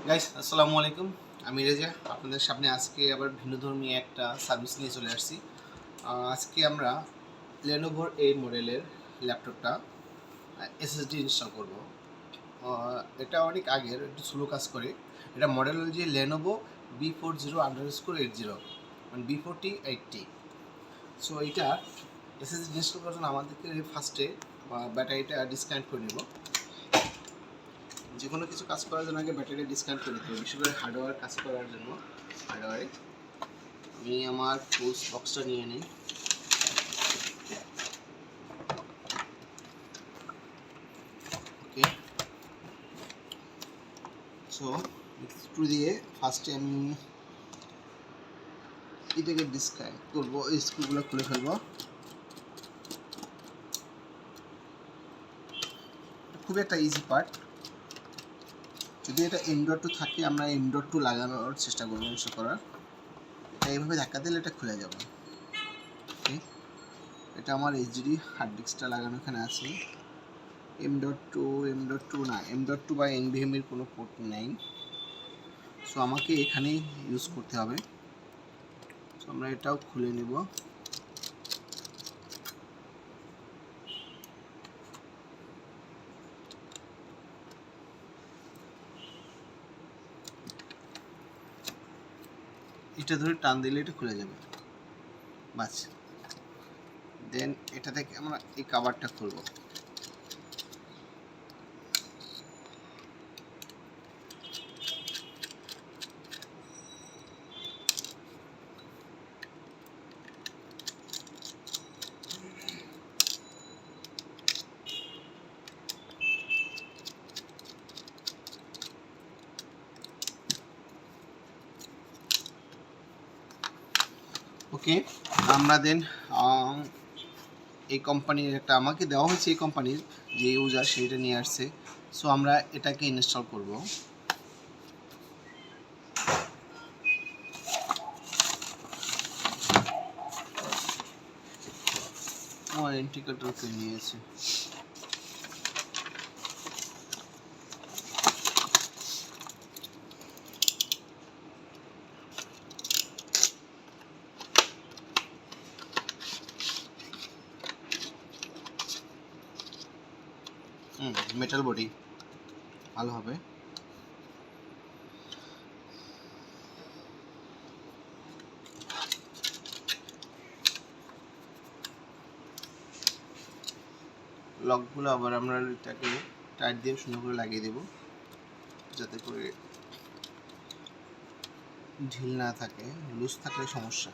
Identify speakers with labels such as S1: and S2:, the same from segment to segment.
S1: Guys আসসালামু আলাইকুম। আমি রেজা আপনাদের সামনে আজকে আবার ভিন্নধর্মী একটা সার্ভিস নিয়ে চলে আসছি। আজকে আমরা লেনোভোর এই মডেলের ল্যাপটপটা এসএসডি ইনস্টল করব। এটা অনেক আগের, একটু স্লো কাজ করে। এটা মডেল যে লেনোভো B40_80, মানে B4080। সো এটা এসএসডি ইনস্টল করার জন্য আমাদেরকে ফার্স্টে ব্যাটারিটা ডিসকানেক্ট করে নেব। যে কোনো কিছু কাজ করার জন্য আগে ব্যাটারি ডিসকানেক্ট করে দিতে হবে, বিশেষ করে হার্ডওয়্যার কাজ করার জন্য। হার্ডওয়্যারে আমি আমার টুলস বক্সটা নিয়ে নিই। ওকে, সো স্ক্রু দিয়ে ফার্স্টে আমি এটাকে ডিসকানেক্ট করবো, এই স্ক্রুগুলো খুলে ফেলবো। খুব একটা ইজি পার্ট। যদি এটা M.2 থাকে, আমরা M.2 লাগানোর চেষ্টা করবো ইনস্টল করার। এটা এইভাবে ধাক্কা দিলে এটা খুলে যাবে। ওকে, এটা আমার এইচডিডি হার্ড ডিস্কটা লাগানো এখানে আছে। M.2 না, M.2 বা NVMe এর কোনো পোর্ট নেই। সো আমাকে এখানেই ইউজ করতে হবে। সো আমরা এটাও খুলে নেব। এটা ধরে টান দিলে এটা খুলে যাবে, বাস। দেন এটা থেকে আমরা এই কভারটা খুলব। ওকে, আমরা দেন এই কোম্পানির একটা আমাকে দেওয়া হয়েছে, এই কোম্পানির যে ইউজার সেটা নিয়ে আসছে। সো আমরা এটাকে ইনস্টল করব। আমার এন্ট্রি কার্ডটা নিয়েছে। মেটাল বডি ভালো হবে। লকগুলো আবার আমরা এটাকে টাইট দিয়ে সুন্দর করে লাগিয়ে দেব, যাতে করে ঢিল না থাকে। লুজ থাকলে সমস্যা।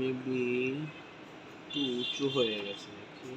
S1: মেবি একটু উঁচু হয়ে গেছে নাকি।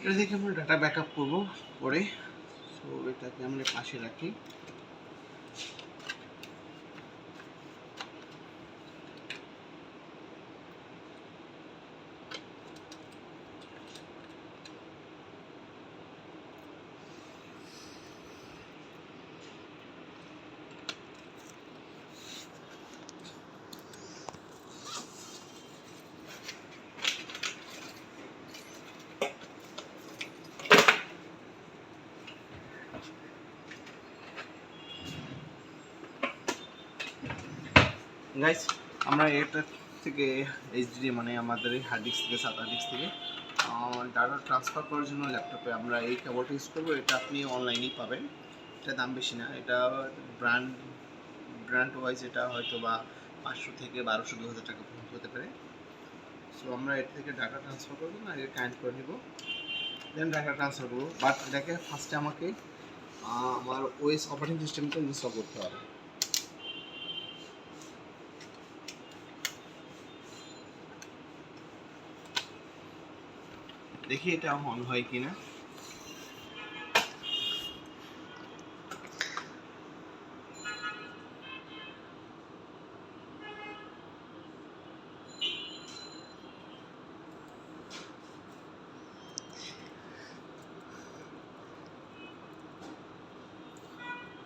S1: এটা থেকে আমরা ডাটা ব্যাকআপ করবো পরে। সো এটাকে আমরা পাশে রাখি। গাইস, আমরা এটা থেকে এইচডি মানে আমাদের এই হার্ড ডিস্ক থেকে সাদা ডিস্ক থেকে ডাটা ট্রান্সফার করার জন্য ল্যাপটপে আমরা এই কেবলটা ইউজ করবো। এটা আপনি অনলাইনেই পাবেন, এটা দাম বেশি না। এটা ব্র্যান্ড ওয়াইজ এটা হয়তো বা 500 থেকে 1200-2000 টাকা পর্যন্ত হতে পারে। সো আমরা এর থেকে ডাটা ট্রান্সফার করবো না, আগে কানেক্ট করে নিব, দেন ডাটা ট্রান্সফার করবো। বাট এটাকে ফার্স্টে আমাকে আমার ওএস অপারেটিং সিস্টেমটা ইনস্টল করতে হবে। দেখি এটা অন হয় কিনা।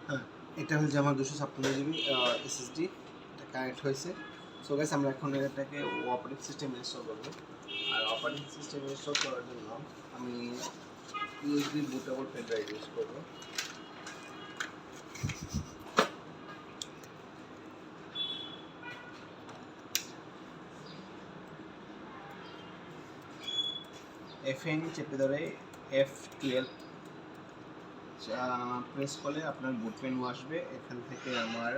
S1: হ্যাঁ, এটা হচ্ছে আমার 256 GB SSD, এটা কানেক্ট হয়েছে। সো গাইস, আমরা এখন এটাকে অপারেটিং সিস্টেম ইনস্টল করবো। আর অপারেটিং সিস্টেম ইনস্টল করার জন্য আমি USB bootable pen drive use করবো। FN চেপে ধরে F12 প্রেস করলে আপনার বুট মেনু আসবে। এখান থেকে আমার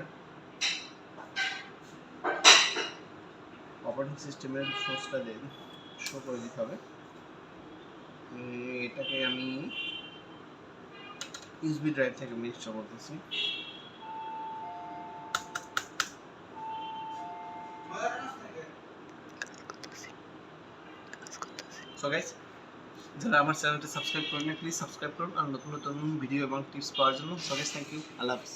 S1: অপারেটিং সিস্টেমের সোর্সটা শো করে দিতে হবে। এটাকে আমি ইউএসবি ড্রাইভ থেকে ইনস্টল করতেছি। সো গাইস, যারা আমার চ্যানেলটা সাবস্ক্রাইব করেন প্লিজ সাবস্ক্রাইব করুন আর নতুন নতুন ভিডিও এবং টিপস পাওয়ার জন্য। সো গাইস, থ্যাংক ইউ, আল্লাহ হাফেজ।